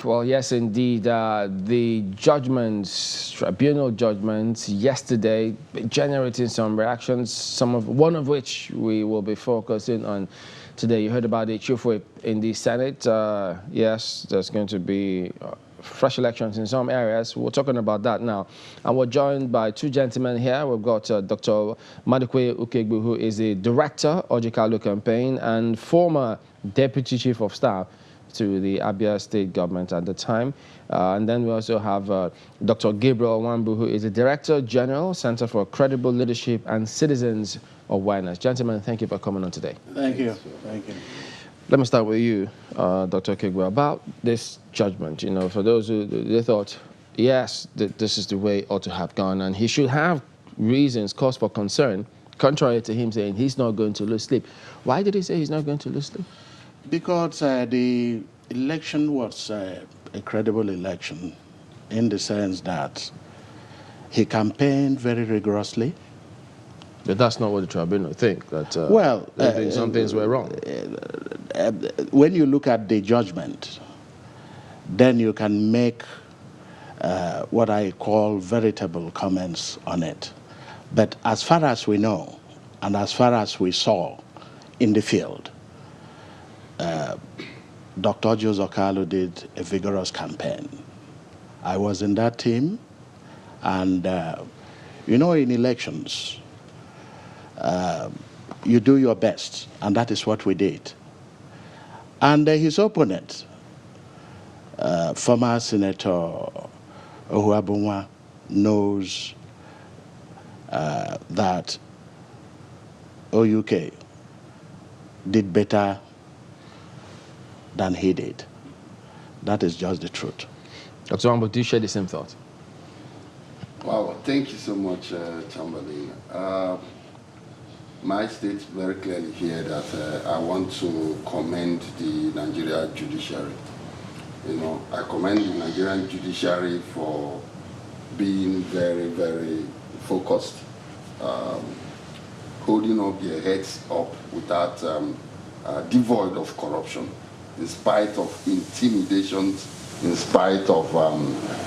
Well, yes, indeed. The judgments, tribunal judgments yesterday, generating some reactions, one of which we will be focusing on today. You heard about the chief whip in the Senate. Yes, there's going to be fresh elections in some areas. We're talking about that now. And we're joined by two gentlemen here. We've got Dr. Madikwe Ukegbu, who is the director of the Kalu campaign and former deputy chief of staff to the Abia state government at the time. And then we also have Dr. Gabriel Wambu, who is the Director General, Center for Credible Leadership and Citizens Awareness. Gentlemen, thank you for coming on today. Thank you. Thank you. Let me start with you, Dr. Kegwa, about this judgment. You know, for those who they thought, yes, this is the way it ought to have gone, and he should have reasons, cause for concern, contrary to him saying he's not going to lose sleep. Why did he say he's not going to lose sleep? Because the election was a credible election in the sense that he campaigned very rigorously. But that's not what the tribunal think, that some things were wrong. When you look at the judgment, then you can make what I call veritable comments on it. But as far as we know, and as far as we saw in the field, Dr. Joseph Kalu did a vigorous campaign. I was in that team, and you know, in elections, you do your best, and that is what we did. And his opponent, former Senator Ohuabunwa, knows that OUK did better than he did. That is just the truth. Dr. Wambu, do you share the same thought? Wow, thank you so much, Chamberlain. My state very clearly here that I want to commend the Nigerian judiciary. You know, I commend the Nigerian judiciary for being very, very focused, holding up their heads up without devoid of corruption, in spite of intimidations, in spite of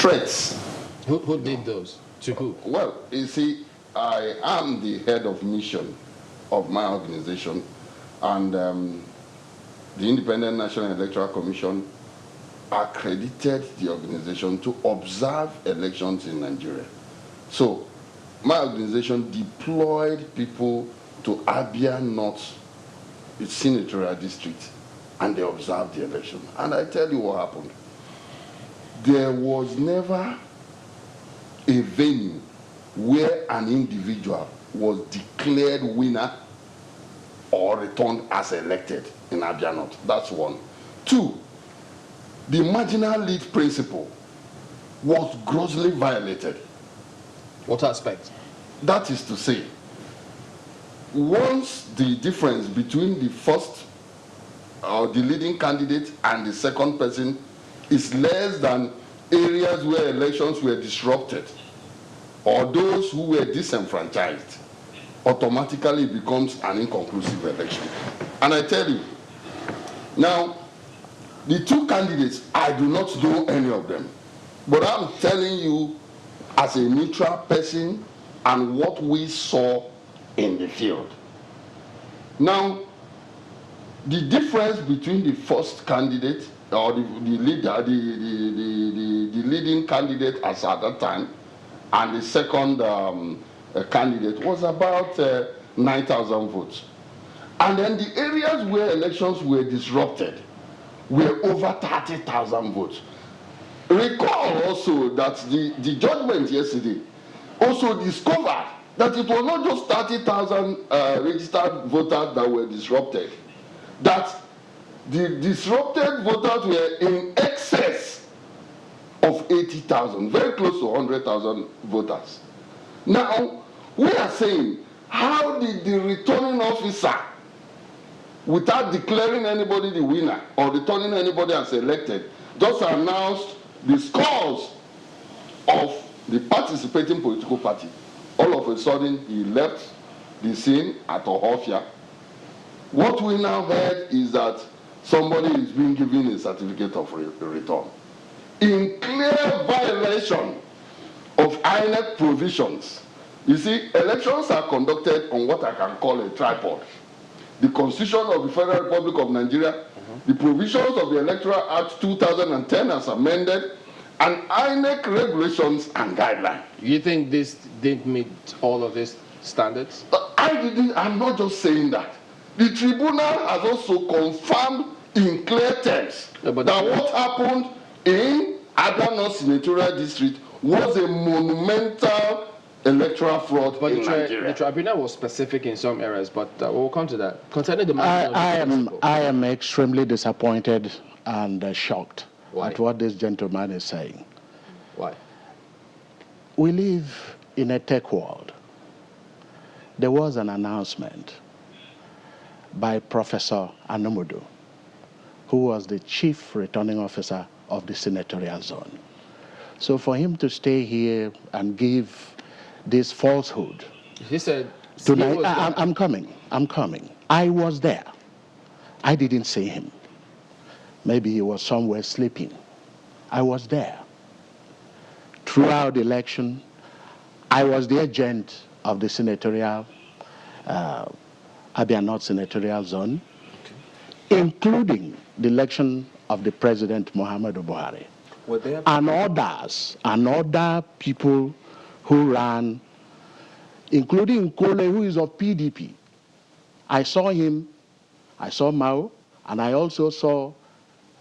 threats. Who did those? To who? Well, you see, I am the head of mission of my organization, and the Independent National Electoral Commission accredited the organization to observe elections in Nigeria. So my organization deployed people to Abia North, its senatorial district, and they observed the election. And I tell you what happened. There was never a venue where an individual was declared winner or returned as elected in Abia North. That's one. Two, the marginal lead principle was grossly violated. What aspect? That is to say, once the difference between the first or the leading candidate and the second person is less than areas where elections were disrupted or those who were disenfranchised, automatically it becomes an inconclusive election. And I tell you, now, the two candidates, I do not know any of them, but I'm telling you as a neutral person and what we saw in the field. Now, the difference between the first candidate or the leading candidate as at that time and the second candidate was about 9,000 votes. And then the areas where elections were disrupted were over 30,000 votes. Recall also that the judgment yesterday also discovered that it was not just 30,000 registered voters that were disrupted, that the disrupted voters were in excess of 80,000, very close to 100,000 voters. Now, we are saying, how did the returning officer, without declaring anybody the winner or returning anybody as elected, just announced the scores of the participating political party? All of a sudden, he left the scene at Ohofia. What we now heard is that somebody is being given a certificate of return. in clear violation of INEC provisions. You see, elections are conducted on what I can call a tripod. The Constitution of the Federal Republic of Nigeria, the provisions of the Electoral Act 2010 as amended, and INEC regulations and guidelines. You think this didn't meet all of these standards? I'm not just saying that. The tribunal has also confirmed in clear terms that what happened in Adana Senatorial District was a monumental electoral fraud in Nigeria. The tribunal was specific in some areas, but we'll come to that. Concerning the I am extremely disappointed and shocked Why? at what this gentleman is saying. Why? We live in a tech world. There was an announcement by Professor Anomudu, who was the chief returning officer of the senatorial zone. So for him to stay here and give this falsehood. He said, tonight, I'm coming. I was there. I didn't see him. Maybe he was somewhere sleeping. I was there. Throughout the election, I was the agent of the senatorial, Abia North senatorial zone, including the election of the President Muhammadu Buhari. And others, and other people who ran, including Kole, who is of PDP. I saw him, I saw Mao, and I also saw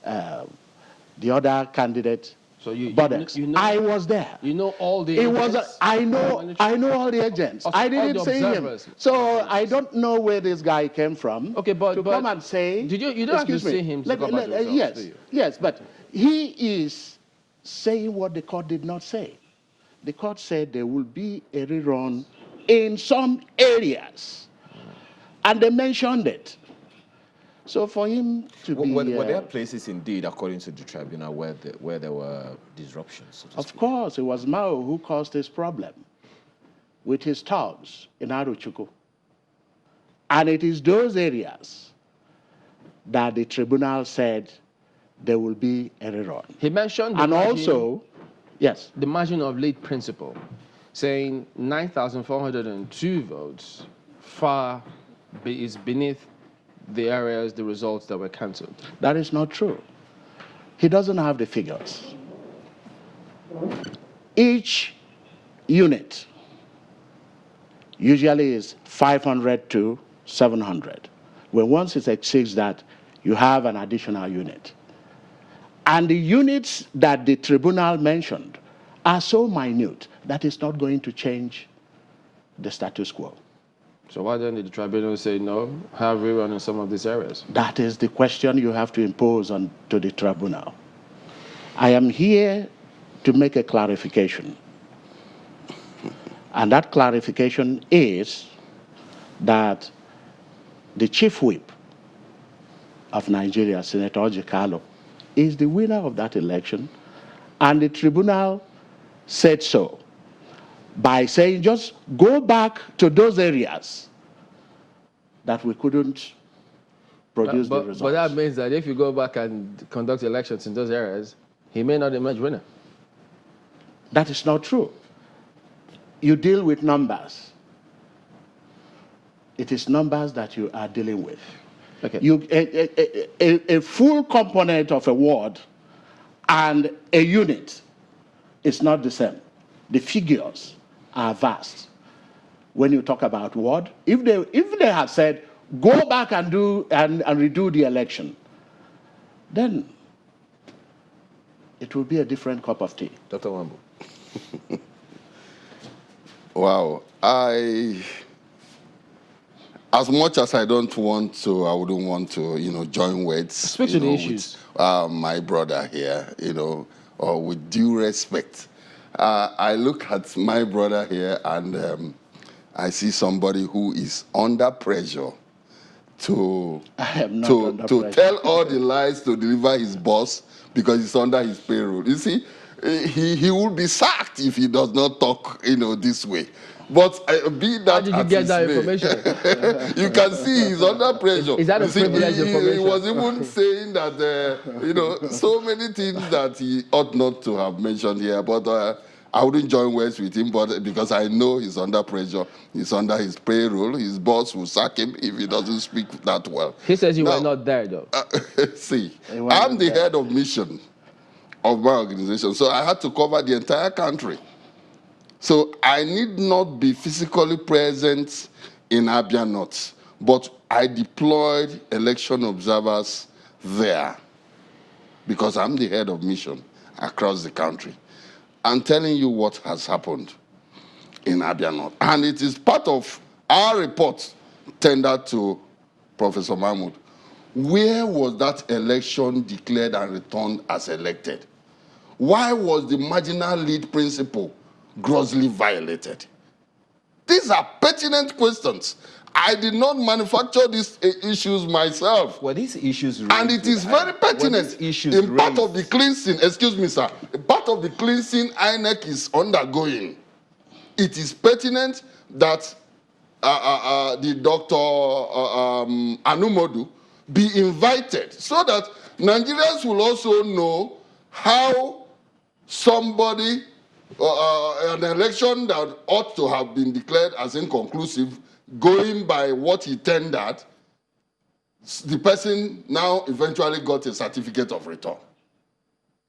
the other candidate. So you know, I was there. You know all the agents? I know all the agents. I didn't see him. So I don't know where this guy came from. Okay, but come and say. You don't have to see him to come results, yes, yes, but he is saying what the court did not say. The court said there will be a rerun in some areas, and they mentioned it. So for him to be... Were there places indeed, according to the tribunal, where there were disruptions? So of course, it was Mao who caused this problem with his thugs in Aruchuku. And it is those areas that the tribunal said there will be a rerun. He mentioned... And also, yes. The margin of lead principle, saying 9,402 votes is beneath the areas, the results that were cancelled. That is not true. He doesn't have the figures. Each unit usually is 500 to 700. When once it exceeds that, you have an additional unit. And the units that the tribunal mentioned are so minute that it's not going to change the status quo. So why then did the tribunal say no, have rerun in some of these areas? That is the question you have to impose on to the tribunal. I am here to make a clarification. And that clarification is that the chief whip of Nigeria, Senator Orji Kalu, is the winner of that election, and the tribunal said so by saying just go back to those areas that we couldn't produce the results. But that means that if you go back and conduct elections in those areas, he may not emerge winner. That is not true. You deal with numbers. It is numbers that you are dealing with. Okay. A full component of a ward and a unit is not the same. The figures are vast. When you talk about ward, if they had said go back and do and redo the election, then it will be a different cup of tea. Dr. Wambu. Wow, as much as I don't want to, I wouldn't want to, join words. Speak to the issues. With, my brother here, or with due respect. I look at my brother here and I see somebody who is under pressure to tell all the lies to deliver his boss because he's under his payroll. You see, he will be sacked if he does not talk, this way. But be that How did you get that may, information? you can see he's under pressure. Is that a You see, privileged he information? was even saying that, so many things that he ought not to have mentioned here. But I wouldn't join words with him, but because I know he's under pressure, he's under his payroll. His boss will sack him if he doesn't speak that well. He says you Now, were not there, though. See, I'm the head of mission of my organization, so I had to cover the entire country. So I need not be physically present in Abia North, but I deployed election observers there because I'm the head of mission across the country. I'm telling you what has happened in Abia North. And it is part of our report tendered to Professor Mahmoud. Where was that election declared and returned as elected? Why was the marginal lead principle grossly violated? These are pertinent questions. I did not manufacture these issues myself. Were these issues raised? And it is very pertinent. In part of the cleansing, excuse me, sir, part of the cleansing INEC is undergoing. It is pertinent that the Dr. Anumodu be invited so that Nigerians will also know how somebody, an election that ought to have been declared as inconclusive, going by what he tendered, the person now eventually got a certificate of return.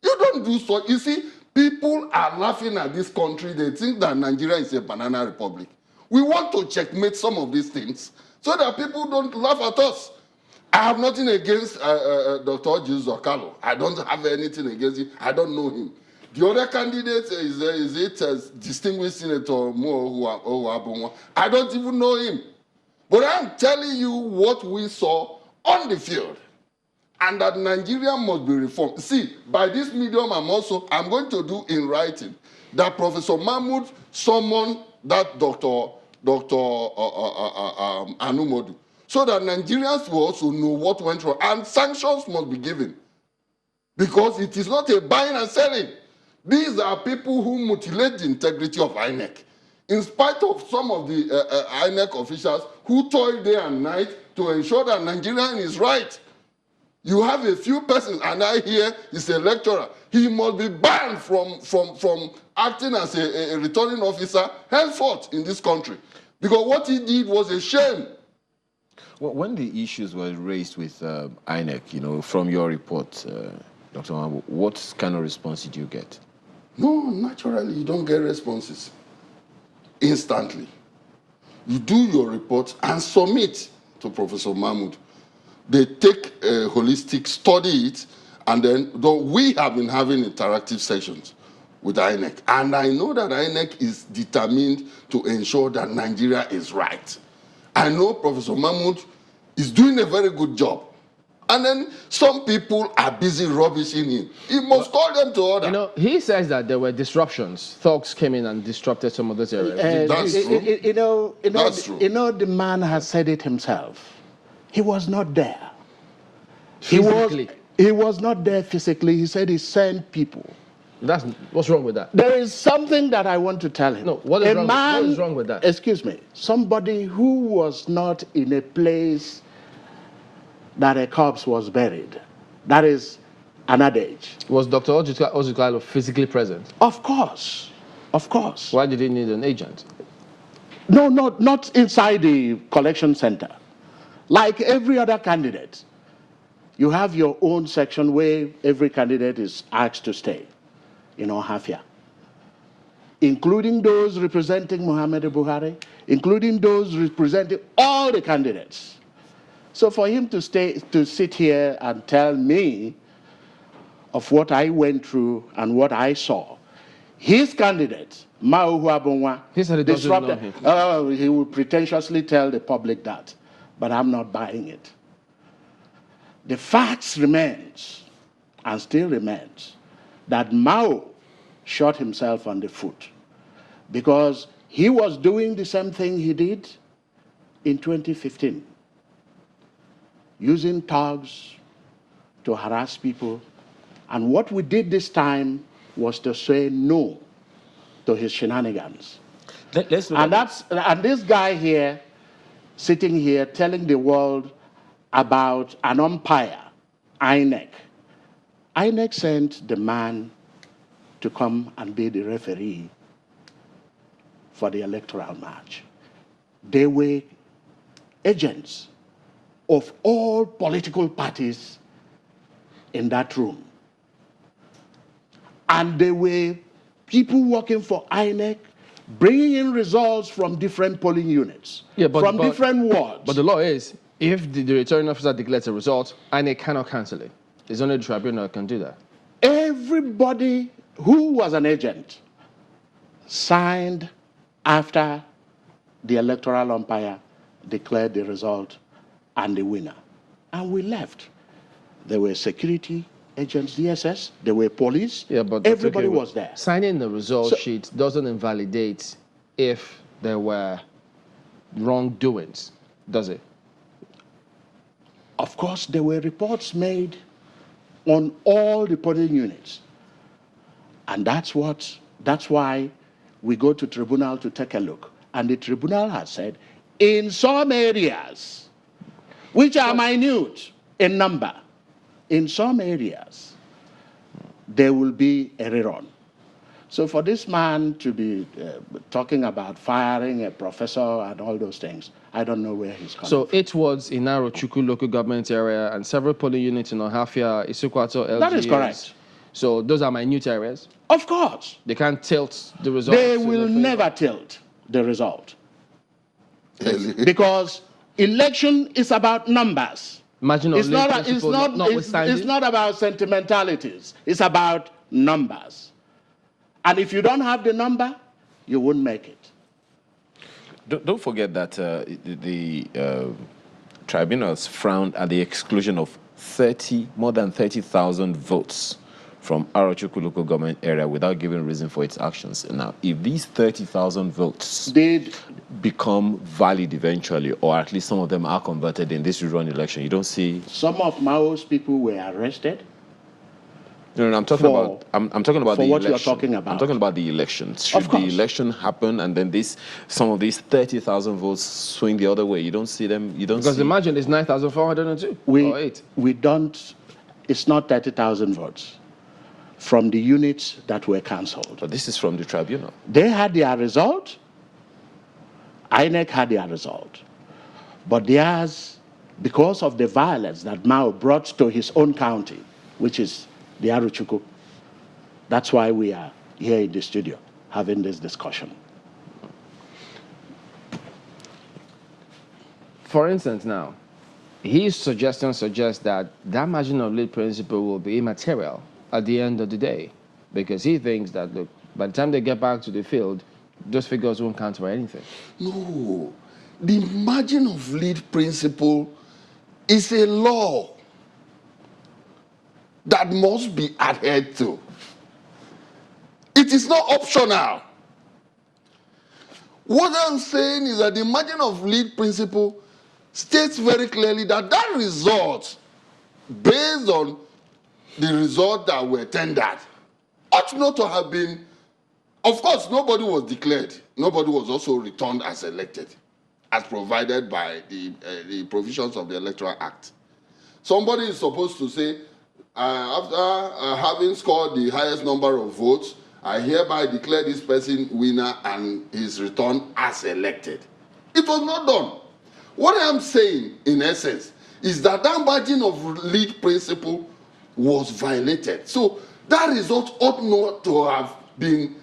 You don't do so. You see, people are laughing at this country. They think that Nigeria is a banana republic. We want to checkmate some of these things so that people don't laugh at us. I have nothing against Dr. Orji or Kalu. I don't have anything against him. I don't know him. The other candidate is distinguished Senator Mo Ohuabunwa. I don't even know him. But I'm telling you what we saw on the field, and that Nigeria must be reformed. See, by this medium, I'm going to do in writing that Professor Mahmoud summoned that Dr. Anumodu, so that Nigerians will also know what went wrong, and sanctions must be given, because it is not a buying and selling. These are people who mutilate the integrity of INEC, in spite of some of the INEC officials who toil day and night to ensure that Nigerian is right. You have a few persons, and I hear he's a lecturer. He must be banned from acting as a returning officer henceforth in this country, because what he did was a shame. Well, when the issues were raised with INEC, from your report, Dr. Mahmoud, what kind of response did you get? No, naturally, you don't get responses instantly. You do your report and submit to Professor Mahmoud. They take a holistic, study it, and then we have been having interactive sessions with INEC. And I know that INEC is determined to ensure that Nigeria is right. I know Professor Mahmoud is doing a very good job. And then some people are busy rubbishing him. He must call them to order. He says that there were disruptions. Thugs came in and disrupted some of those areas. That's true. That's true. The man has said it himself. He was not there. Physically. He was not there physically. He said he sent people. What's wrong with that? There is something that I want to tell him. No, what is wrong with that? Excuse me. Somebody who was not in a place that a corpse was buried. That is an adage. Was Dr. Orji physically present? Of course. Of course. Why did he need an agent? No, not inside the collection center. Like every other candidate, you have your own section where every candidate is asked to stay, Hafia. Including those representing Muhammad Buhari, including those representing all the candidates. So for him to sit here and tell me of what I went through and what I saw, his candidate, Mao Huabonwa, he said he doesn't know him. He will pretentiously tell the public that, but I'm not buying it. The facts remains, and still remains, that Mao shot himself on the foot because he was doing the same thing he did in 2015. Using thugs to harass people. And what we did this time was to say no to his shenanigans. Let's look at And this guy here, sitting here, telling the world about an umpire, INEC. INEC sent the man to come and be the referee for the electoral match. They were agents of all political parties in that room. And they were people working for INEC, bringing in results from different polling units, from different wards. But the law is, if the returning officer declares a result, INEC cannot cancel it. It's only the tribunal that can do that. Everybody who was an agent signed after the electoral umpire declared the result and the winner. And we left. There were security agents, DSS, there were police, but everybody was there. Signing the result sheet doesn't invalidate if there were wrongdoings, does it? Of course, there were reports made on all the polling units. And that's why we go to tribunal to take a look. And the tribunal has said, in some areas, which are minute in number, in some areas, there will be a rerun. So for this man to be talking about firing a professor and all those things, I don't know where he's coming from. So 8 wards in Arochukwu local government area and several polling units in Ohafia, Isukwato, LGAs. That is correct. So those are minute areas? Of course. They can't tilt the result? They will never tilt the result. Because election is about numbers. It's not about sentimentalities. It's about numbers. And if you don't have the number, you won't make it. Don't forget that the tribunals frowned at the exclusion of more than 30,000 votes from Arochukwu local government area without giving reason for its actions. Now, if these 30,000 votes did become valid eventually, or at least some of them are converted in this rerun election, you don't see... Some of Mao's people were arrested. No, I'm talking about. I'm talking about the what election. You're talking about. I'm talking about the elections. Should the election happen and then some of these 30,000 votes swing the other way? You don't see them. You don't. Because imagine it's 9,402 or 8. We don't. It's not 30,000 votes from the units that were cancelled. But this is from the tribunal. They had their result. INEC had their result, but theirs, because of the violence that Mao brought to his own county, which is the Arochukwu. That's why we are here in the studio having this discussion. For instance, now, his suggestion suggests that margin of lead principle will be immaterial at the end of the day, because he thinks that, look, by the time they get back to the field, those figures won't count for anything. No, the margin of lead principle is a law that must be adhered to. It is not optional. What I'm saying is that the margin of lead principle states very clearly that result, based on the result that were tendered, ought not to have been. Of course, nobody was declared. Nobody was also returned as elected, as provided by the provisions of the Electoral Act. Somebody is supposed to say, after having scored the highest number of votes, I hereby declare this person winner and his return as elected. It was not done. What I am saying, in essence, is that margin of lead principle was violated. So that result ought not to have been,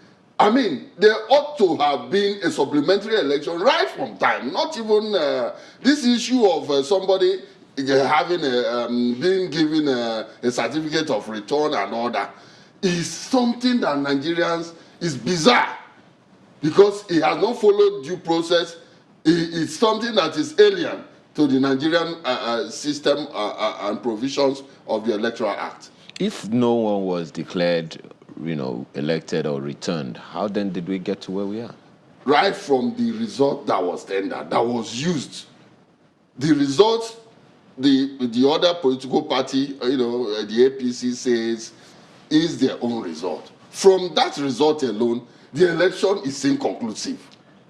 there ought to have been a supplementary election right from time. Not even this issue of somebody having being given a certificate of return and all that is something that Nigerians is bizarre, because it has not followed due process. It's something that is alien to the Nigerian system and provisions of the Electoral Act. If no one was declared, elected or returned, how then did we get to where we are? Right from the result that was tendered, that was used. The result, the other political party, the APC says, is their own result. from that result alone, the election is inconclusive.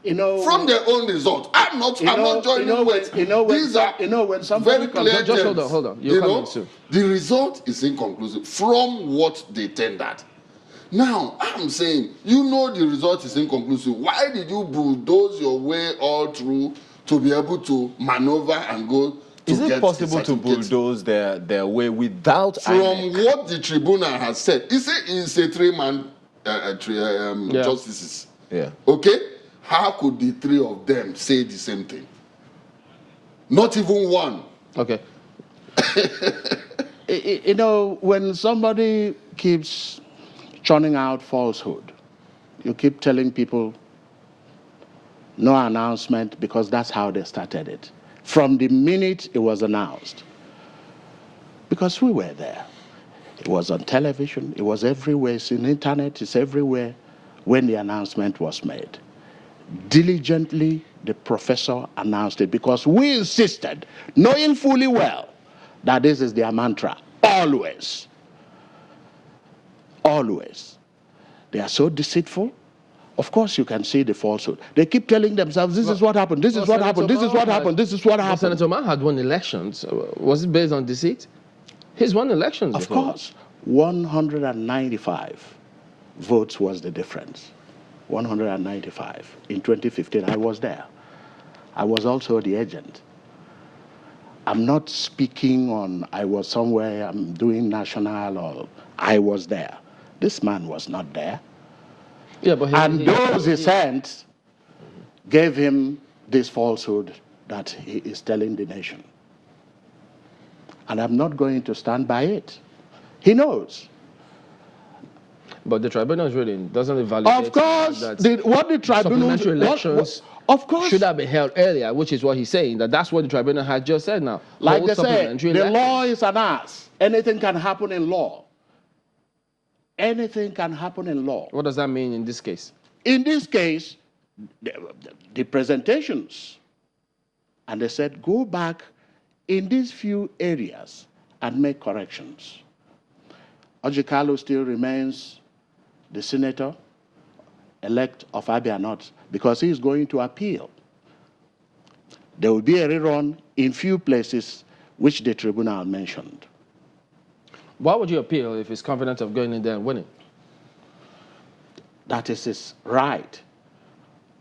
From their own result. I'm not joining with. These are when somebody very clear just terms. hold on. You're coming soon. The result is inconclusive from what they tendered. Now, I'm saying, the result is inconclusive. Why did you bulldoze your way all through to be able to maneuver and go to Is get it possible to bulldoze their way without from INEC? what the tribunal has said? It's a three-man justices. Yeah. Okay? How could the three of them say the same thing? Not even one. Okay. When somebody keeps churning out falsehood, you keep telling people no announcement because that's how they started it. From the minute it was announced, because we were there. It was on television, it was everywhere, it's in the internet, it's everywhere when the announcement was made. Diligently, the professor announced it because we insisted, knowing fully well that this is their mantra, always. Always. They are so deceitful. Of course, you can see the falsehood. They keep telling themselves, this is what happened, this is what happened, this is what happened, this is what happened. Senator Mann had won elections. Was it based on deceit? He's won elections Of before. course. 195 votes was the difference. 195. In 2015, I was there. I was also the agent. I'm not speaking on, I was somewhere, I'm doing national, or I was there. This man was not there. Yeah, but those he sent gave him this falsehood that he is telling the nation. And I'm not going to stand by it. He knows. But the tribunal's ruling doesn't validate. Of course, what the tribunal supplementary elections of course should have been held earlier, which is what he's saying. That's what the tribunal has just said now. Like they say, the law is an ass. Anything can happen in law. Anything can happen in law. What does that mean in this case? In this case, the presentations, and they said, go back in these few areas and make corrections. Orji Kalu still remains the senator-elect of Abia North because he is going to appeal. There will be a rerun in few places which the tribunal mentioned. Why would you appeal if he's confident of going in there and winning? That is his right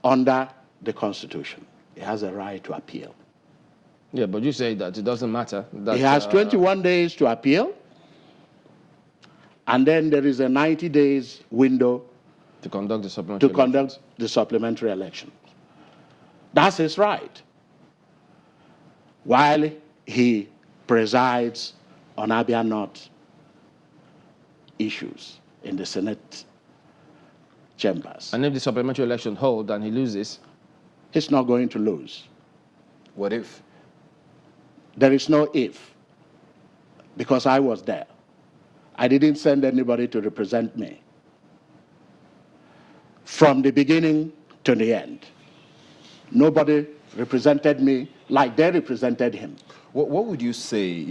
under the Constitution. He has a right to appeal. Yeah, but you say that it doesn't matter. That, he has 21 days to appeal, and then there is a 90 days window to conduct the supplementary election. That's his right. While he presides on Abia North issues in the Senate chambers. And if the supplementary election hold and he loses? He's not going to lose. What if? There is no if, because I was there. I didn't send anybody to represent me. From the beginning to the end, nobody represented me like they represented him. What would you say,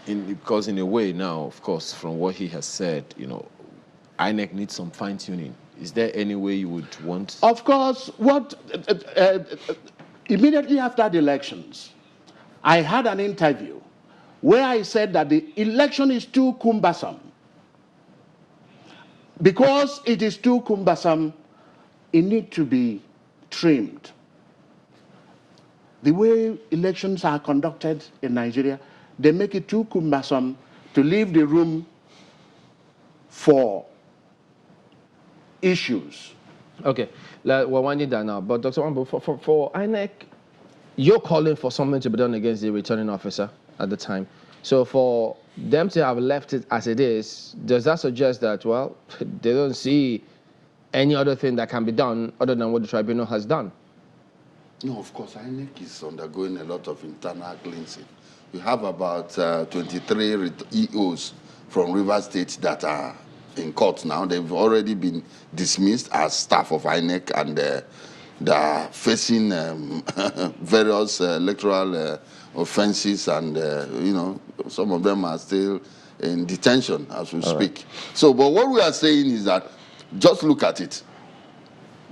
because in a way now, of course, from what he has said, INEC needs some fine-tuning. Is there any way you would want? Of course, immediately after the elections, I had an interview where I said that the election is too cumbersome. Because it is too cumbersome, it needs to be trimmed. The way elections are conducted in Nigeria, they make it too cumbersome to leave the room for issues. Okay, we're winding down now. But Dr. Wambo, for INEC, you're calling for something to be done against the returning officer at the time. So for them to have left it as it is, does that suggest that, well, they don't see any other thing that can be done other than what the tribunal has done? No, of course, INEC is undergoing a lot of internal cleansing. We have about 23 EOs from Rivers State that are in court now. They've already been dismissed as staff of INEC, and they are facing various electoral offenses, and some of them are still in detention as we speak. So, but what we are saying is that just look at it.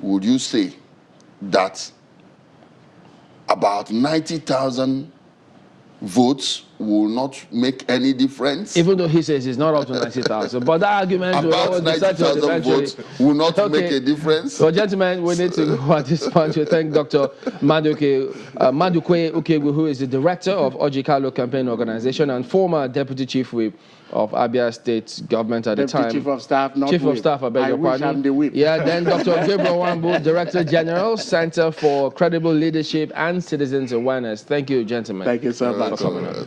Would you say that about 90,000 votes will not make any difference? Even though he says it's not up to 90,000, but that argument about 90,000 votes will not make a difference? Well, gentlemen, we need to go at this point to thank Dr. Madukwe Ukegwu, who is the director of Orji Kalu Campaign Organization and former deputy chief whip of Abia State government at the time. Chief of staff, not Chief whip. of staff, I beg your pardon. I'm the whip. Yeah, then Dr. Gabriel Wambu, Director General, Center for Credible Leadership and Citizens Awareness. Thank you, gentlemen. Thank you so much. For coming on.